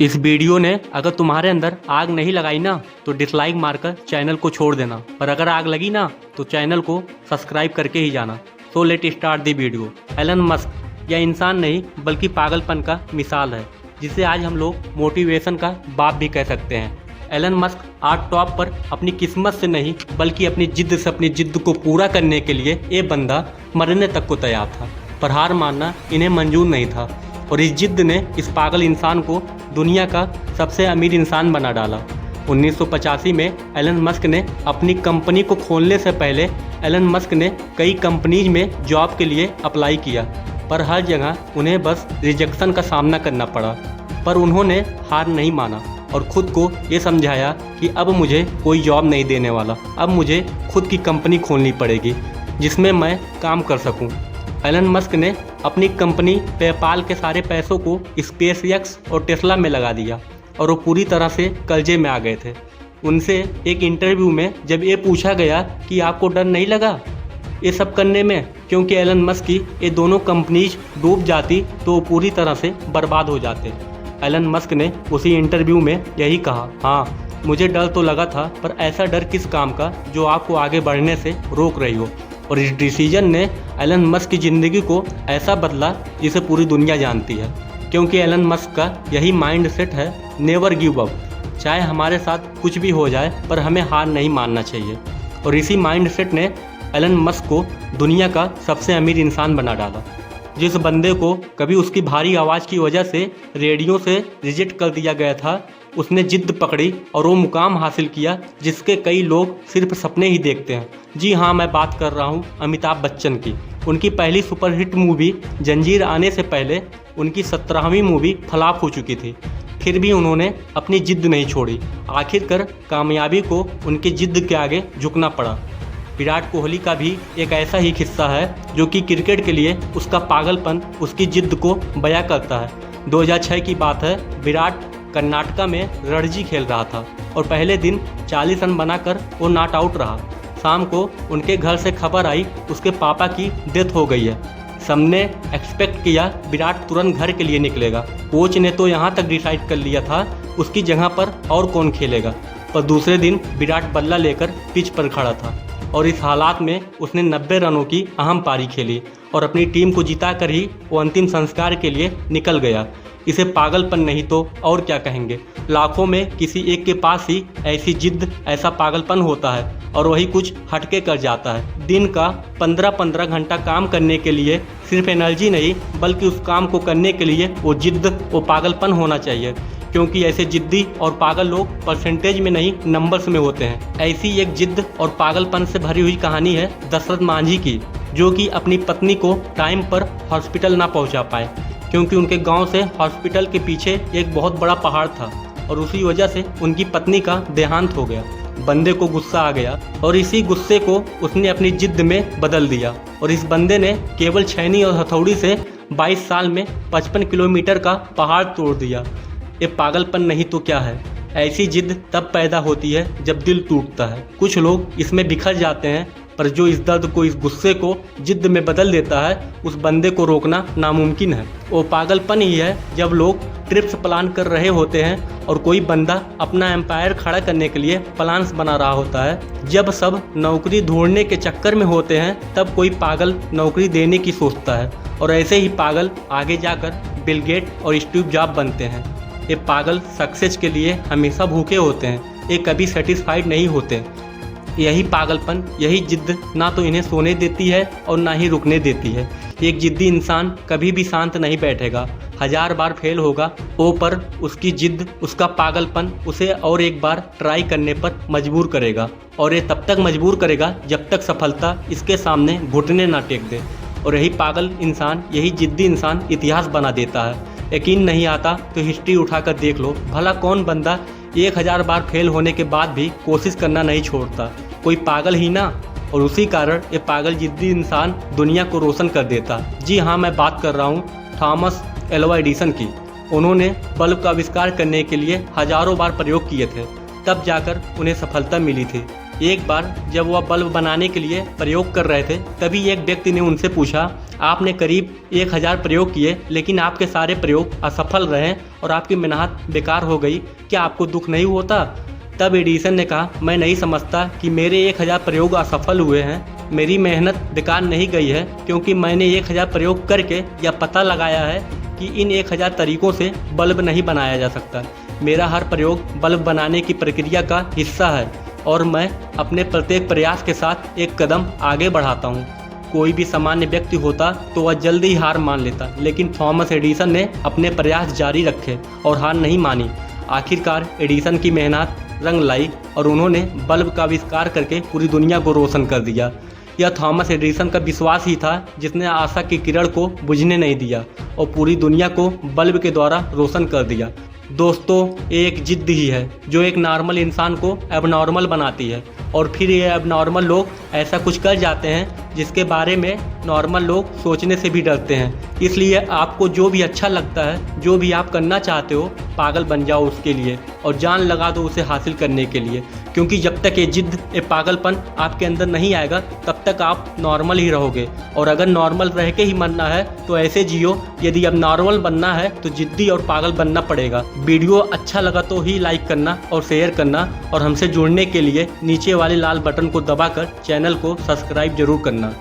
इस वीडियो ने अगर तुम्हारे अंदर आग नहीं लगाई ना तो डिसलाइक मारकर चैनल को छोड़ देना, पर अगर आग लगी ना तो चैनल को सब्सक्राइब करके ही जाना। So let start the video. Elon Musk यह इंसान नहीं बल्कि पागलपन का मिसाल है, जिसे आज हम लोग मोटिवेशन का बाप भी कह सकते हैं। एलन मस्क आज टॉप पर अपनी किस्मत से नहीं बल्कि अपनी जिद्द से अपनी जिद्द को पूरा करने के लिए ये बंदा मरने तक को तैयार था, पर हार मानना इन्हें मंजूर नहीं था। और इस जिद्द ने इस पागल इंसान को दुनिया का सबसे अमीर इंसान बना डाला। 1985 में एलन मस्क ने अपनी कंपनी को खोलने से पहले एलन मस्क ने कई कंपनीज में जॉब के लिए अप्लाई किया, पर हर जगह उन्हें बस रिजेक्शन का सामना करना पड़ा। पर उन्होंने हार नहीं माना और ख़ुद को ये समझाया कि अब मुझे कोई जॉब नहीं देने वाला, अब मुझे खुद की कंपनी खोलनी पड़ेगी जिसमें मैं काम कर सकूं। एलन मस्क ने अपनी कंपनी पेपाल के सारे पैसों को स्पेसएक्स और टेस्ला में लगा दिया और वो पूरी तरह से कर्जे में आ गए थे। उनसे एक इंटरव्यू में जब ये पूछा गया कि आपको डर नहीं लगा ये सब करने में, क्योंकि एलन मस्क की ये दोनों कंपनीज डूब जाती तो वो पूरी तरह से बर्बाद हो जाते। एलन मस्क ने उसी इंटरव्यू में यही कहा, हाँ मुझे डर तो लगा था, पर ऐसा डर किस काम का जो आपको आगे बढ़ने से रोक रही हो। और इस डिसीजन ने एलन मस्क की ज़िंदगी को ऐसा बदला जिसे पूरी दुनिया जानती है, क्योंकि एलन मस्क का यही माइंड सेट है, नेवर गिव अप। चाहे हमारे साथ कुछ भी हो जाए पर हमें हार नहीं मानना चाहिए। और इसी माइंड सेट ने एलन मस्क को दुनिया का सबसे अमीर इंसान बना डाला। जिस बंदे को कभी उसकी भारी आवाज़ की वजह से रेडियो से रिजेक्ट कर दिया गया था, उसने जिद्द पकड़ी और वो मुकाम हासिल किया जिसके कई लोग सिर्फ सपने ही देखते हैं। जी हाँ, मैं बात कर रहा हूँ अमिताभ बच्चन की। उनकी पहली सुपरहिट मूवी जंजीर आने से पहले उनकी 17वीं मूवी फ्लॉप हो चुकी थी, फिर भी उन्होंने अपनी जिद्द नहीं छोड़ी। आखिरकार कामयाबी को उनकी जिद्द के आगे झुकना पड़ा। विराट कोहली का भी एक ऐसा ही किस्सा है जो कि क्रिकेट के लिए उसका पागलपन, उसकी जिद्द को बयां करता है। 2006 की बात है, विराट कर्नाटका में रणजी खेल रहा था और पहले दिन 40 रन बनाकर वो नॉट आउट रहा। शाम को उनके घर से खबर आई उसके पापा की डेथ हो गई है। सबने एक्सपेक्ट किया विराट तुरंत घर के लिए निकलेगा। कोच ने तो यहाँ तक डिसाइड कर लिया था उसकी जगह पर और कौन खेलेगा, पर दूसरे दिन विराट बल्ला लेकर पिच पर खड़ा था और इस हालात में उसने 90 रनों की अहम पारी खेली और अपनी टीम को जिता कर ही वो अंतिम संस्कार के लिए निकल गया। इसे पागलपन नहीं तो और क्या कहेंगे। लाखों में किसी एक के पास ही ऐसी जिद्द, ऐसा पागलपन होता है और वही कुछ हटके कर जाता है। दिन का 15-15 घंटा काम करने के लिए सिर्फ एनर्जी नहीं बल्कि उस काम को करने के लिए वो जिद्द, वो पागलपन होना चाहिए, क्योंकि ऐसे जिद्दी और पागल लोग परसेंटेज में नहीं नंबर्स में होते हैं। ऐसी एक जिद्द और पागलपन से भरी हुई कहानी है दशरथ मांझी की, जो कि अपनी पत्नी को टाइम पर हॉस्पिटल ना पहुंचा पाए, क्योंकि उनके गांव से हॉस्पिटल के पीछे एक बहुत बड़ा पहाड़ था और उसी वजह से उनकी पत्नी का देहांत हो गया। बंदे को गुस्सा आ गया और इसी गुस्से को उसने अपनी जिद्द में बदल दिया और इस बंदे ने केवल छैनी और हथौड़ी से 22 साल में 55 किलोमीटर का पहाड़ तोड़ दिया। ये पागलपन नहीं तो क्या है। ऐसी जिद्द तब पैदा होती है जब दिल टूटता है। कुछ लोग इसमें बिखर जाते हैं, पर जो इस दर्द को, इस गुस्से को जिद्द में बदल देता है, उस बंदे को रोकना नामुमकिन है। वो पागलपन ही है जब लोग ट्रिप्स प्लान कर रहे होते हैं और कोई बंदा अपना एम्पायर खड़ा करने के लिए प्लान्स बना रहा होता है। जब सब नौकरी ढूंढने के चक्कर में होते हैं तब कोई पागल नौकरी देने की सोचता है और ऐसे ही पागल आगे जाकर बिल गेट और स्टीव जॉब बनते हैं। ये पागल सक्सेस के लिए हमेशा भूखे होते हैं, ये कभी सेटिस्फाइड नहीं होते। यही पागलपन, यही जिद्द ना तो इन्हें सोने देती है और ना ही रुकने देती है। एक जिद्दी इंसान कभी भी शांत नहीं बैठेगा, 1000 बार फेल होगा वो, पर उसकी जिद्द, उसका पागलपन उसे और एक बार ट्राई करने पर मजबूर करेगा और ये तब तक मजबूर करेगा जब तक सफलता इसके सामने घुटने ना टेक दे। और यही पागल इंसान, यही जिद्दी इंसान इतिहास बना देता है। यकीन नहीं आता तो हिस्ट्री उठाकर देख लो, भला कौन बंदा 1000 बार फेल होने के बाद भी कोशिश करना नहीं छोड़ता। कोई पागल ही ना। और उसी कारण ये पागल जिद्दी इंसान दुनिया को रोशन कर देता। जी हाँ, मैं बात कर रहा हूँ थॉमस एल्वा एडिसन की। उन्होंने बल्ब का आविष्कार करने के लिए हजारों बार प्रयोग किए थे तब जाकर उन्हें सफलता मिली थी। एक बार जब वह बल्ब बनाने के लिए प्रयोग कर रहे थे, तभी एक व्यक्ति ने उनसे पूछा, आपने करीब 1000 प्रयोग किए लेकिन आपके सारे प्रयोग असफल रहे और आपकी मेहनत बेकार हो गई, क्या आपको दुख नहीं होता? तब एडिसन ने कहा, मैं नहीं समझता कि मेरे 1000 प्रयोग असफल हुए हैं। मेरी मेहनत बेकार नहीं गई है, क्योंकि मैंने 1000 प्रयोग करके यह पता लगाया है कि इन 1000 तरीकों से बल्ब नहीं बनाया जा सकता। मेरा हर प्रयोग बल्ब बनाने की प्रक्रिया का हिस्सा है और मैं अपने प्रत्येक प्रयास के साथ एक कदम आगे बढ़ाता हूँ। कोई भी सामान्य व्यक्ति होता तो वह जल्दी ही हार मान लेता, लेकिन थॉमस एडिसन ने अपने प्रयास जारी रखे और हार नहीं मानी। आखिरकार एडिसन की मेहनत रंग लाई और उन्होंने बल्ब का आविष्कार करके पूरी दुनिया को रोशन कर दिया। यह थॉमस एडिसन का विश्वास ही था जिसने आशा की किरण को बुझने नहीं दिया और पूरी दुनिया को बल्ब के द्वारा रोशन कर दिया। दोस्तों, एक जिद ही है जो एक नॉर्मल इंसान को एबनॉर्मल बनाती है, और फिर ये एबनॉर्मल लोग ऐसा कुछ कर जाते हैं जिसके बारे में नॉर्मल लोग सोचने से भी डरते हैं। इसलिए आपको जो भी अच्छा लगता है, जो भी आप करना चाहते हो, पागल बन जाओ उसके लिए और जान लगा दो उसे हासिल करने के लिए, क्योंकि जब तक ये जिद, ये पागलपन आपके अंदर नहीं आएगा तब तक आप नॉर्मल ही रहोगे। और अगर नॉर्मल रह के ही मरना है तो ऐसे जियो, यदि अब नॉर्मल बनना है तो जिद्दी और पागल बनना पड़ेगा। वीडियो अच्छा लगा तो ही लाइक करना और शेयर करना, और हमसे जुड़ने के लिए नीचे वाले लाल बटन को दबाकर चैनल को सब्सक्राइब जरूर करना।